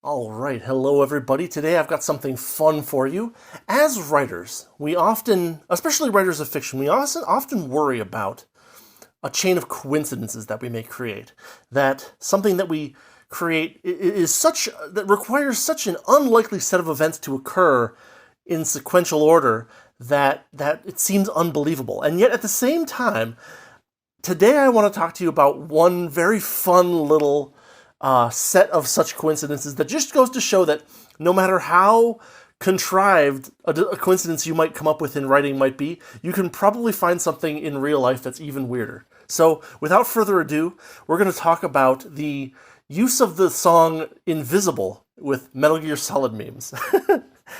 All right, hello everybody. Today I've got something fun for you. As writers, we often, especially writers of fiction, we often worry about a chain of coincidences that we may create. That something that we create is such that requires such an unlikely set of events to occur in sequential order that it seems unbelievable. And yet at the same time, today I want to talk to you about one very fun little set of such coincidences that just goes to show that no matter how contrived a coincidence you might come up with in writing might be, you can probably find something in real life that's even weirder. So, without further ado, we're going to talk about the use of the song Invisible with Metal Gear Solid memes.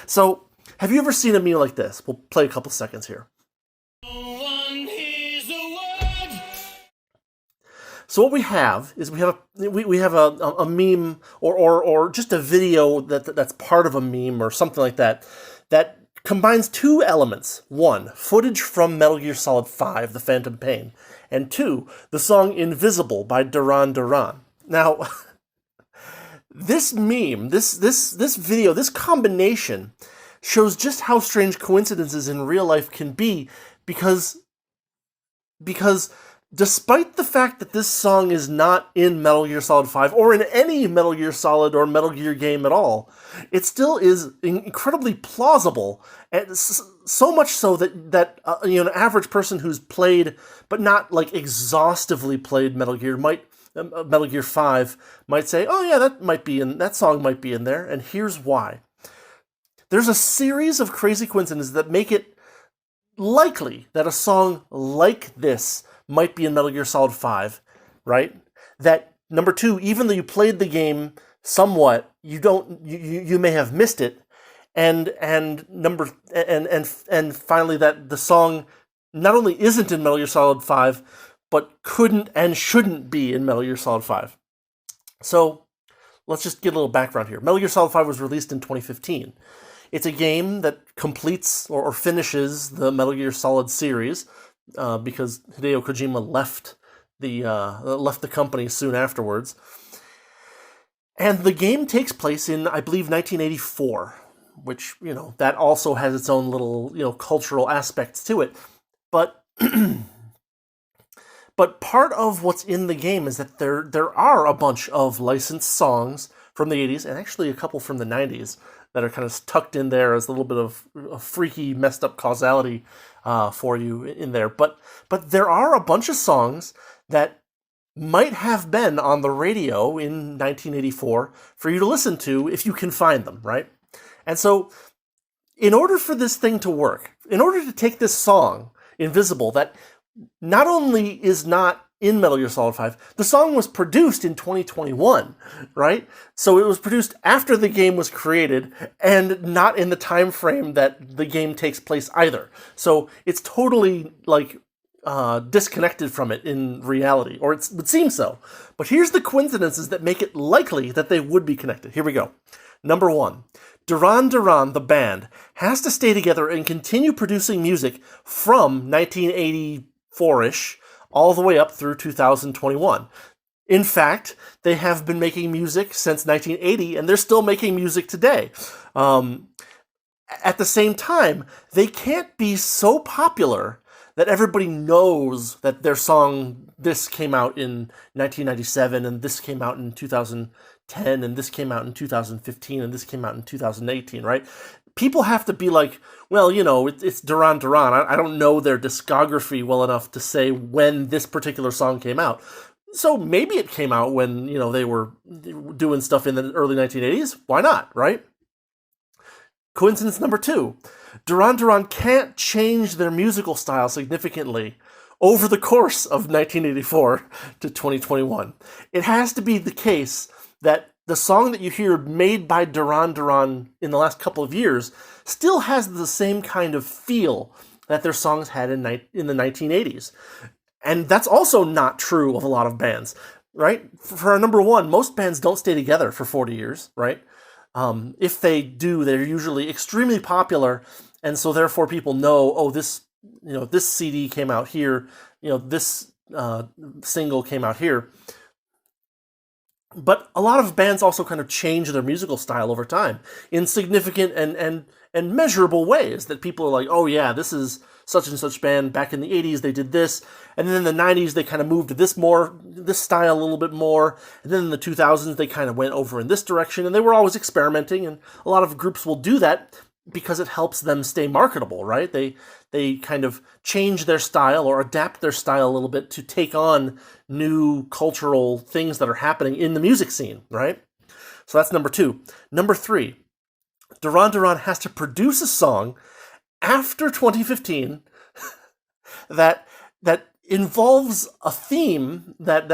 So, have you ever seen a meme like this? We'll play a couple seconds here. So what we have is we have a meme or just a video that's part of a meme or something like that that combines two elements. One, footage from Metal Gear Solid 5, The Phantom Pain, and two, the song Invisible by Duran Duran. Now, this meme, this video, this combination shows just how strange coincidences in real life can be because despite the fact that this song is not in Metal Gear Solid 5 or in any Metal Gear Solid or Metal Gear game at all, it still is incredibly plausible, and so much so that an average person who's played but not like exhaustively played Metal Gear 5 might say, "Oh yeah, that song might be in there," and here's why. There's a series of crazy coincidences that make it likely that a song like this might be in Metal Gear Solid 5, right? That, number two, even though you played the game somewhat, you may have missed it, and finally that the song not only isn't in Metal Gear Solid 5, but couldn't and shouldn't be in Metal Gear Solid 5. So, let's just get a little background here. Metal Gear Solid 5 was released in 2015. It's a game that completes or finishes the Metal Gear Solid series, because Hideo Kojima left the company soon afterwards. And the game takes place in, I believe, 1984, which, that also has its own little, cultural aspects to it. But but part of what's in the game is that there are a bunch of licensed songs from the 80s, and actually a couple from the 90s, that are kind of tucked in there as a little bit of a freaky, messed up causality for you in there. But there are a bunch of songs that might have been on the radio in 1984 for you to listen to if you can find them, right? And so, in order for this thing to work, in order to take this song, Invisible, that not only is not in Metal Gear Solid 5, the song was produced in 2021, right? So it was produced after the game was created and not in the time frame that the game takes place either. So it's totally disconnected from it in reality, or it would seem so. But here's the coincidences that make it likely that they would be connected. Here we go. Number one, Duran Duran, the band, has to stay together and continue producing music from 1984-ish all the way up through 2021. In fact, they have been making music since 1980, and they're still making music today. At the same time, they can't be so popular that everybody knows that their song, this came out in 1997, and this came out in 2010, and this came out in 2015, and this came out in 2018, right? People have to be like, well, it's Duran Duran. I don't know their discography well enough to say when this particular song came out. So maybe it came out when, they were doing stuff in the early 1980s. Why not, right? Coincidence number two. Duran Duran can't change their musical style significantly over the course of 1984 to 2021. It has to be the case that the song that you hear made by Duran Duran in the last couple of years still has the same kind of feel that their songs had in the 1980s. And that's also not true of a lot of bands, right? For number one, most bands don't stay together for 40 years, right? If they do, they're usually extremely popular, and so therefore people know, oh, this CD came out here, this single came out here. But a lot of bands also kind of change their musical style over time in significant and measurable ways that people are like, oh yeah, this is such and such band back in the 80s, they did this, and then in the 90s they kind of moved to this style a little bit more, and then in the 2000s they kind of went over in this direction, and they were always experimenting, and a lot of groups will do that because it helps them stay marketable, right? They kind of change their style or adapt their style a little bit to take on new cultural things that are happening in the music scene, right? So that's number 2. Number 3, Duran Duran has to produce a song after 2015 that involves a theme that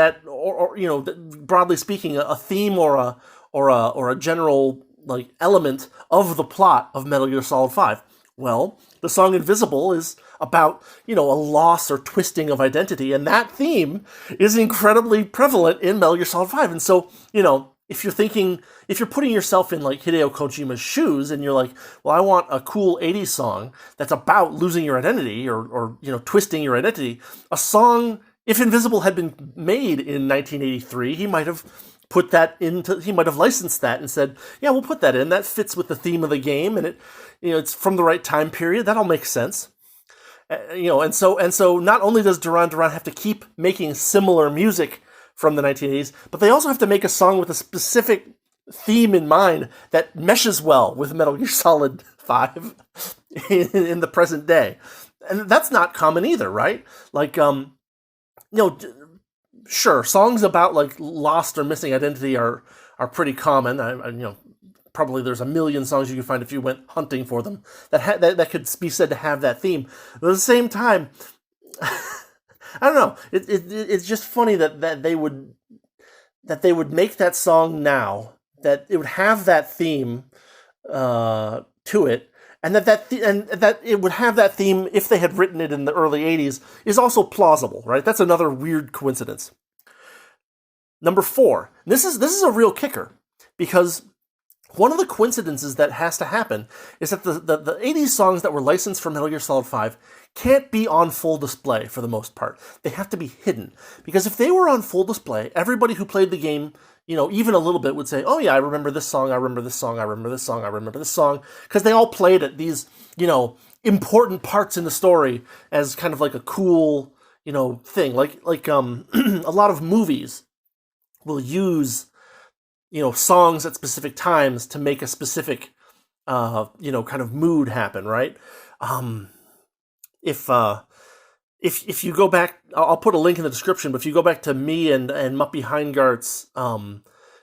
broadly speaking, a theme or a general like element of the plot of Metal Gear Solid 5. Well, the song Invisible is about, a loss or twisting of identity, and that theme is incredibly prevalent in Metal Gear Solid 5. And so, if you're putting yourself in like Hideo Kojima's shoes and you're like, well, I want a cool 80s song that's about losing your identity or twisting your identity, a song, if Invisible had been made in 1983, he might have licensed that and said, yeah, we'll put that in. That fits with the theme of the game, and it's from the right time period. That'll make sense. And so not only does Duran Duran have to keep making similar music from the 1980s, but they also have to make a song with a specific theme in mind that meshes well with Metal Gear Solid 5 in the present day. And that's not common either, right? Like, sure, songs about like lost or missing identity are pretty common. Probably there's a million songs you can find if you went hunting for them that could be said to have that theme. But at the same time, I don't know. It's just funny that they would make that song now, that it would have that theme to it, and that it would have that theme if they had written it in the early 80s is also plausible, right? That's another weird coincidence. Number 4. This is a real kicker, because one of the coincidences that has to happen is that the 80s songs that were licensed for Metal Gear Solid 5 can't be on full display for the most part. They have to be hidden. Because if they were on full display, everybody who played the game, even a little bit would say, oh yeah, I remember this song, I remember this song, I remember this song, I remember this song. Because they all played at these, important parts in the story as kind of like a cool, thing. Like a lot of movies will use songs at specific times to make a specific, kind of mood happen, right? If you go back, I'll put a link in the description, but if you go back to me and Muppy Heingart's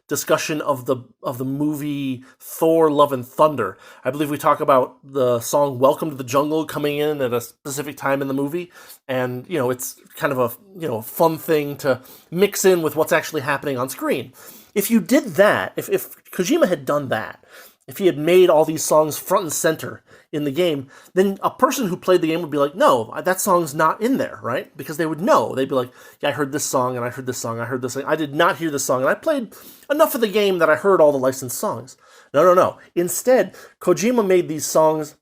discussion of the movie Thor: Love and Thunder, I believe we talk about the song "Welcome to the Jungle" coming in at a specific time in the movie, and it's kind of a fun thing to mix in with what's actually happening on screen. If you did that, if Kojima had done that, if he had made all these songs front and center in the game, then a person who played the game would be like, no, that song's not in there, right? Because they would know. They'd be like, yeah, I heard this song, and I heard this song, I heard this song. I did not hear this song, and I played enough of the game that I heard all the licensed songs. No. Instead, Kojima made these songs,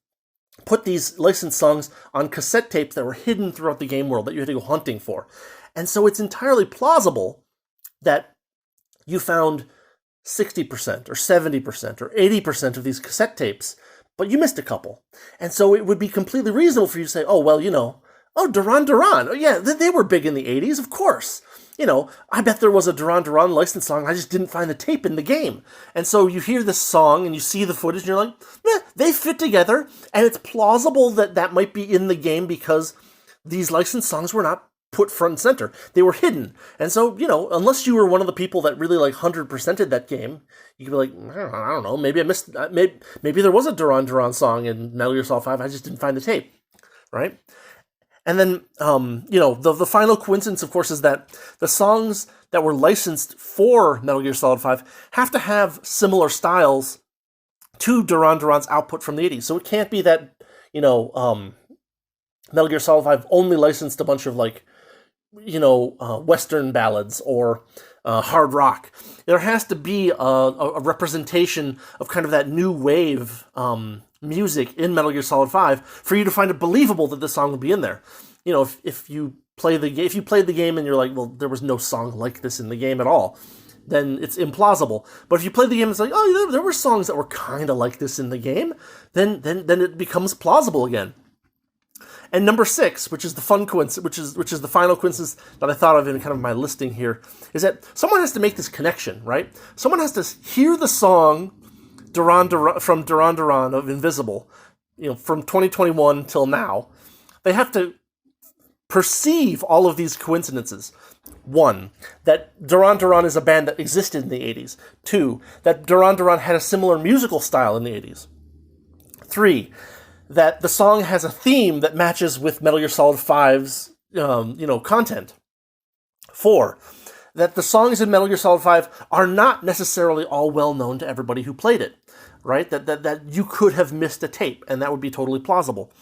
put these licensed songs on cassette tapes that were hidden throughout the game world that you had to go hunting for. And so it's entirely plausible that you found 60% or 70% or 80% of these cassette tapes, but you missed a couple. And so it would be completely reasonable for you to say, oh, well, Duran Duran. Oh, yeah, they were big in the 80s, of course. I bet there was a Duran Duran licensed song, I just didn't find the tape in the game. And so you hear this song and you see the footage and you're like, they fit together, and it's plausible that might be in the game because these licensed songs were not put front and center. They were hidden. And so, unless you were one of the people that really 100%ed that game, you could be like, I don't know, maybe I missed, maybe there was a Duran Duran song in Metal Gear Solid 5, I just didn't find the tape, right? And then, the final coincidence, of course, is that the songs that were licensed for Metal Gear Solid 5 have to have similar styles to Duran Duran's output from the 80s. So it can't be that, Metal Gear Solid 5 only licensed a bunch of Western ballads or hard rock. There has to be a representation of kind of that new wave music in Metal Gear Solid 5 for you to find it believable that this song would be in there. If you played the game and you're like, well, there was no song like this in the game at all, then it's implausible. But if you play the game, it's like, oh, there were songs that were kind of like this in the game, then it becomes plausible again. And number 6, which is the fun coincidence, which is the final coincidence that I thought of in kind of my listing here, is that someone has to make this connection, right? Someone has to hear the song from Duran Duran of Invisible, from 2021 till now. They have to perceive all of these coincidences. 1, that Duran Duran is a band that existed in the 80s. 2, that Duran Duran had a similar musical style in the 80s. 3, that the song has a theme that matches with Metal Gear Solid 5's, content. 4, that the songs in Metal Gear Solid 5 are not necessarily all well known to everybody who played it, right? That you could have missed a tape, and that would be totally plausible.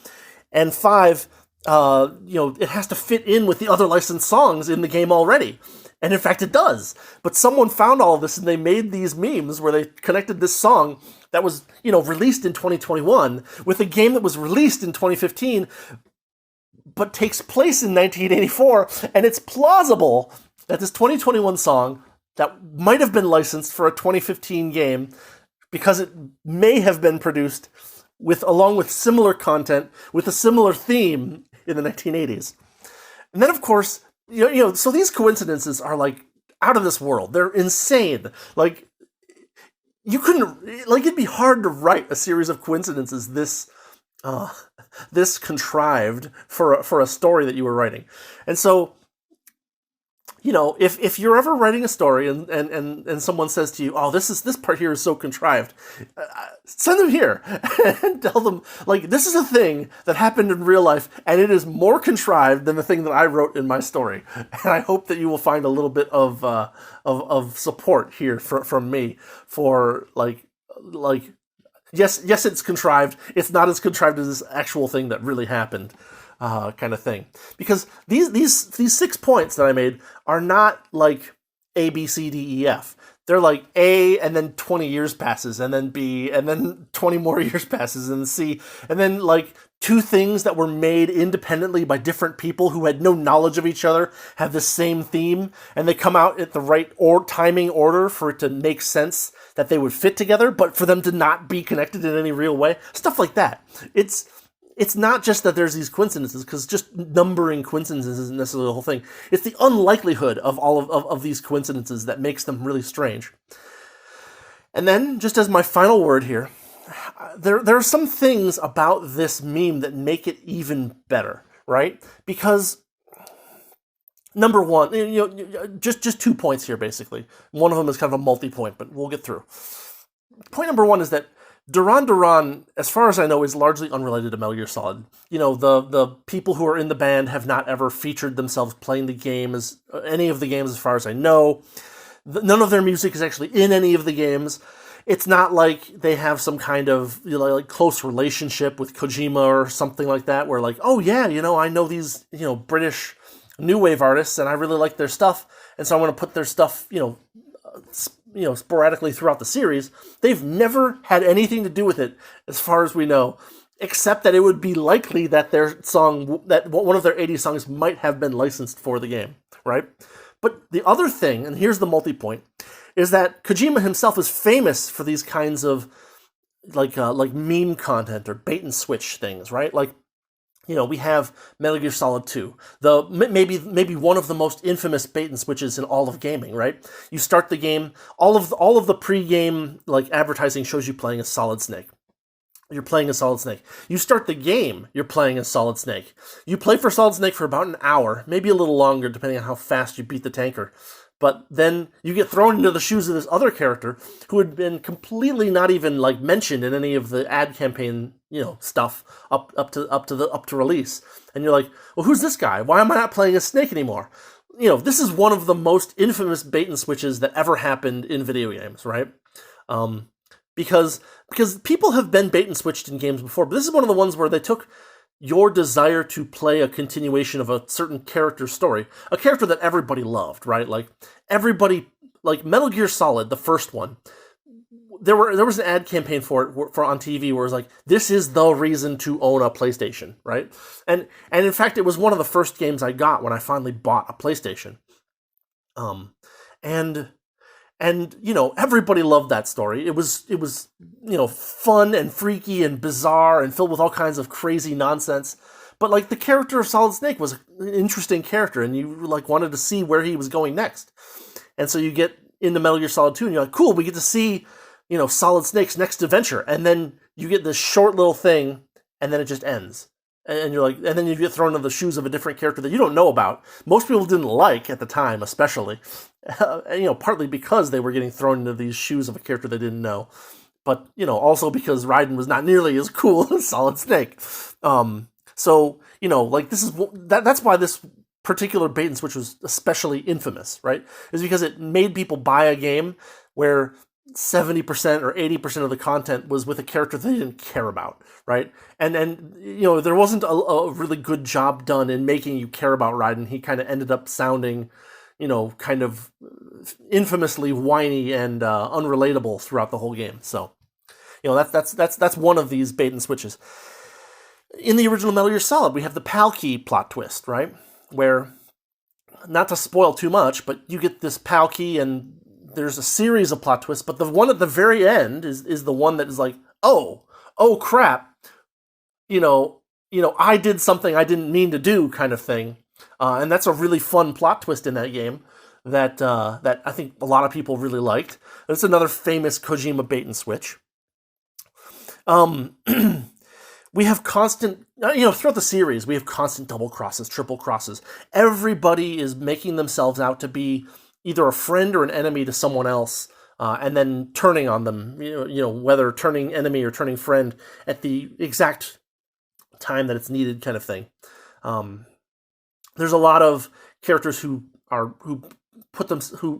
And 5, it has to fit in with the other licensed songs in the game already. And in fact, it does. But someone found all of this, and they made these memes where they connected this song that was, released in 2021 with a game that was released in 2015, but takes place in 1984. And it's plausible that this 2021 song that might have been licensed for a 2015 game, because it may have been produced along with similar content, with a similar theme in the 1980s. And then, of course, so these coincidences are, like, out of this world. They're insane. Like, you couldn't, like, it'd be hard to write a series of coincidences this contrived for a story that you were writing. And so, if you're ever writing a story and someone says to you, oh, this part here is so contrived, send them here and tell them, like, this is a thing that happened in real life, and it is more contrived than the thing that I wrote in my story. And I hope that you will find a little bit of support here from me for like yes, it's contrived. It's not as contrived as this actual thing that really happened. Kind of thing. Because these 6 points that I made are not like A, B, C, D, E, F. They're like A, and then 20 years passes, and then B, and then 20 more years passes, and C, and then like 2 things that were made independently by different people who had no knowledge of each other have the same theme, and they come out at the right timing order for it to make sense that they would fit together, but for them to not be connected in any real way. Stuff like that. It's not just that there's these coincidences, because just numbering coincidences isn't necessarily the whole thing. It's the unlikelihood of all of these coincidences that makes them really strange. And then, just as my final word here, there are some things about this meme that make it even better, right? Because, number one, just 2 points here, basically. One of them is kind of a multi-point, but we'll get through. Point number 1 is that Duran Duran, as far as I know, is largely unrelated to Metal Gear Solid. The people who are in the band have not ever featured themselves playing the game as any of the games, as far as I know. None of their music is actually in any of the games. It's not like they have some kind of like close relationship with Kojima or something like that, where like, oh yeah, I know these British new wave artists and I really like their stuff, and so I want to put their stuff sporadically throughout the series. They've never had anything to do with it, as far as we know, except that it would be likely that that one of their 80 songs might have been licensed for the game, right? But the other thing, and here's the multi-point, is that Kojima himself is famous for these kinds of like meme content or bait and switch things, right? Like, we have Metal Gear Solid 2, maybe one of the most infamous bait and switches in all of gaming, right? You start the game, all of the pre-game like advertising shows you playing as Solid Snake. You're playing as Solid Snake. You start the game, you're playing as Solid Snake. You play for Solid Snake for about an hour, maybe a little longer, depending on how fast you beat the tanker. But then you get thrown into the shoes of this other character who had been completely not even like mentioned in any of the ad campaign, stuff up to release. And you're like, well, who's this guy? Why am I not playing as Snake anymore? This is one of the most infamous bait and switches that ever happened in video games, right? Because people have been bait and switched in games before, but this is one of the ones where they took your desire to play a continuation of a certain character's story, a character that everybody loved, right? Like everybody, like Metal Gear Solid, the first one. There was an ad campaign for it on TV where it was like, this is the reason to own a PlayStation, right? And in fact, it was one of the first games I got when I finally bought a PlayStation. And And everybody loved that story. It was fun and freaky and bizarre and filled with all kinds of crazy nonsense. But like the character of Solid Snake was an interesting character, and you like wanted to see where he was going next. And so you get into Metal Gear Solid 2, and you're like, cool, we get to see Solid Snake's next adventure, and then you get this short little thing, and then it just ends. And you're like, and then you get thrown into the shoes of a different character that you don't know about. Most people didn't like at the time, especially, partly because they were getting thrown into these shoes of a character they didn't know, but also because Raiden was not nearly as cool as Solid Snake. So like that's why this particular bait and switch was especially infamous, right? Is because it made people buy a game where 70% or 80% of the content was with a character they didn't care about, right? And there wasn't a really good job done in making you care about Raiden. He kind of ended up sounding, kind of infamously whiny and unrelatable throughout the whole game. So, that's one of these bait and switches. In the original Metal Gear Solid, we have the PAL key plot twist, right? Where, not to spoil too much, but you get this PAL key and there's a series of plot twists, but the one at the very end is the one that is like, oh crap, I did something I didn't mean to do, kind of thing, and that's a really fun plot twist in that game that I think a lot of people really liked. It's another famous Kojima bait and switch. We have constant, throughout the series, we have constant double crosses, triple crosses. Everybody is making themselves out to be either a friend or an enemy to someone else, and then turning on them, whether turning enemy or turning friend at the exact time that it's needed, kind of thing. There's a lot of characters who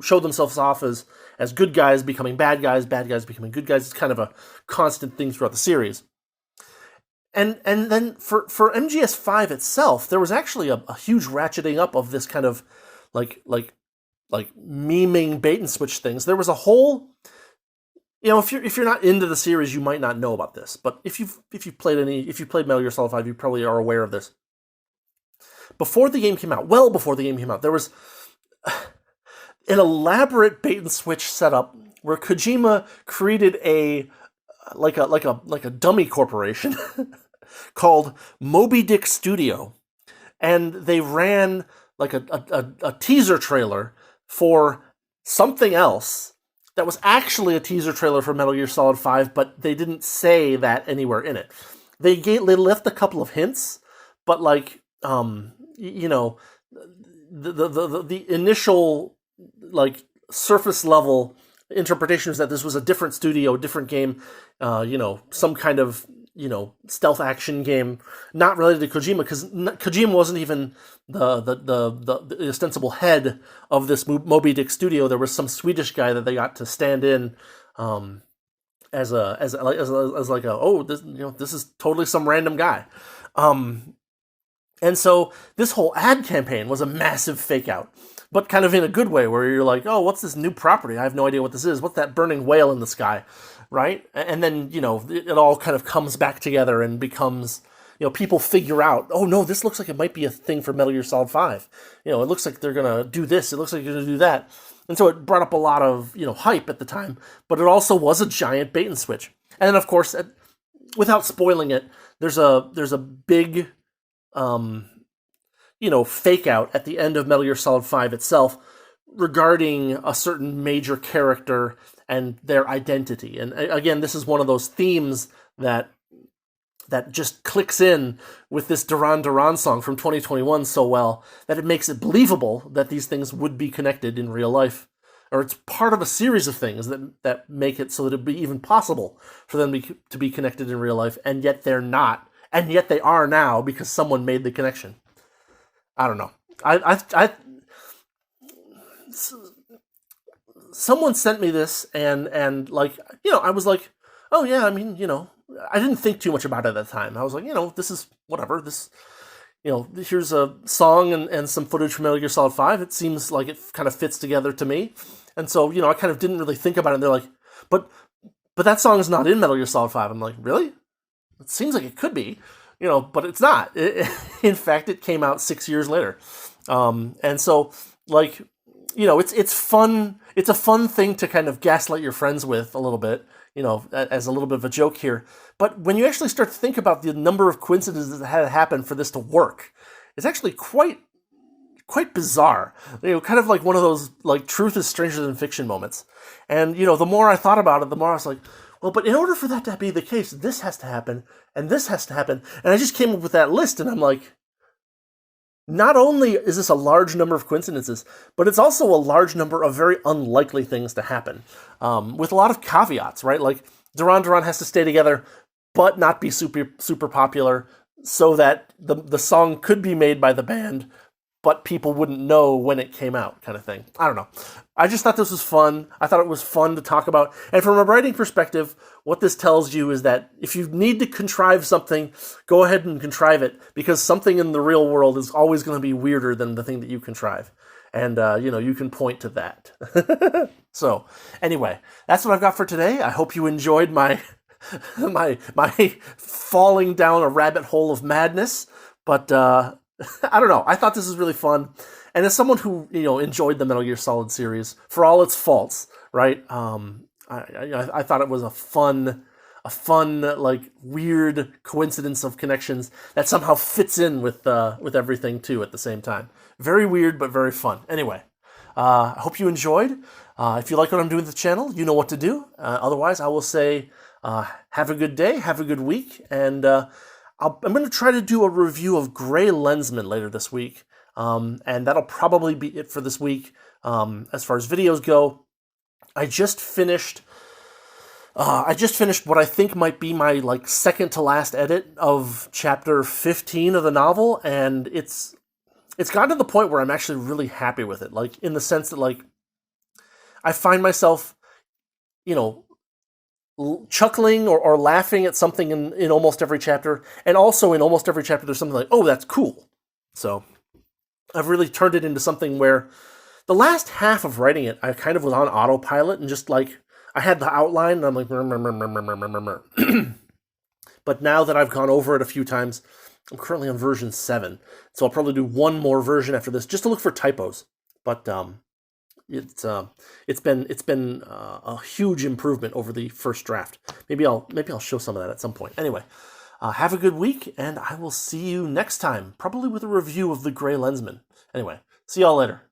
show themselves off as good guys becoming bad guys becoming good guys. It's kind of a constant thing throughout the series. And then for MGS5 itself, there was actually a huge ratcheting up of this kind of like memeing bait and switch things. There was a whole, if you're not into the series, you might not know about this. But if you played Metal Gear Solid 5, you probably are aware of this. Before the game came out, there was an elaborate bait and switch setup where Kojima created a dummy corporation called Moby Dick Studio, and they ran like a teaser trailer for something else that was actually a teaser trailer for Metal Gear Solid 5, but they didn't say that anywhere in it. They left a couple of hints, but like the initial like surface level interpretation is that this was a different studio, different game, some kind of stealth action game not related to Kojima, because Kojima wasn't even the ostensible head of this Moby Dick studio. There was some Swedish guy that they got to stand in this is totally some random guy. And so this whole ad campaign was a massive fake out, but kind of in a good way, where you're like, oh, what's this new property? I have no idea what this is. What's that burning whale in the sky, right? And then, it all kind of comes back together and becomes, people figure out, oh, no, this looks like it might be a thing for Metal Gear Solid 5. It looks like they're going to do this. It looks like they're going to do that. And so it brought up a lot of, hype at the time, but it also was a giant bait and switch. And then, of course, without spoiling it, there's a big fake out at the end of Metal Gear Solid 5 itself regarding a certain major character and their identity. And again, this is one of those themes that just clicks in with this Duran Duran song from 2021 so well that it makes it believable that these things would be connected in real life. Or it's part of a series of things that make it so that it'd be even possible for them to be connected in real life, and yet they're not. And yet they are now because someone made the connection. I don't know. Someone sent me this, and I was like, oh yeah, I mean, I didn't think too much about it at the time. I was like, this is whatever. This, here's a song and some footage from Metal Gear Solid 5. It seems like it kind of fits together to me. And so, I kind of didn't really think about it. And they're like, but that song is not in Metal Gear Solid 5. I'm like, really? It seems like it could be, but it's not. In fact, it came out 6 years later. And so, it's fun. It's a fun thing to kind of gaslight your friends with a little bit, as a little bit of a joke here. But when you actually start to think about the number of coincidences that had to happen for this to work, it's actually quite bizarre. Kind of like one of those like truth is stranger than fiction moments. And the more I thought about it, the more I was like, well, but in order for that to be the case, this has to happen, and this has to happen. And I just came up with that list, and I'm like, not only is this a large number of coincidences, but it's also a large number of very unlikely things to happen, with a lot of caveats, right? Like, Duran Duran has to stay together, but not be super, super popular, so that the song could be made by the band, but people wouldn't know when it came out, kind of thing. I don't know. I just thought this was fun. I thought it was fun to talk about. And from a writing perspective, what this tells you is that if you need to contrive something, go ahead and contrive it, because something in the real world is always going to be weirder than the thing that you contrive. And, you can point to that. So, anyway, that's what I've got for today. I hope you enjoyed my my falling down a rabbit hole of madness. But, I don't know. I thought this was really fun. And as someone who, enjoyed the Metal Gear Solid series, for all its faults, right? I thought it was a fun, like, weird coincidence of connections that somehow fits in with everything, too, at the same time. Very weird, but very fun. Anyway, I hope you enjoyed. If you like what I'm doing with the channel, you know what to do. Otherwise, I will say, have a good day, have a good week, and I'm going to try to do a review of Gray Lensman later this week, and that'll probably be it for this week. As far as videos go, I just finished what I think might be my second to last edit of chapter 15 of the novel, and it's gotten to the point where I'm actually really happy with it. Like, in the sense that I find myself, chuckling or laughing at something in almost every chapter, and also in almost every chapter there's something like, oh, that's cool. So I've really turned it into something where the last half of writing it, I kind of was on autopilot and just I had the outline and I'm like, but now that I've gone over it a few times, I'm currently on version 7, so I'll probably do one more version after this just to look for typos. But it's been a huge improvement over the first draft. Maybe I'll show some of that at some point. Anyway, have a good week, and I will see you next time, probably with a review of the Gray Lensman. Anyway, see y'all later.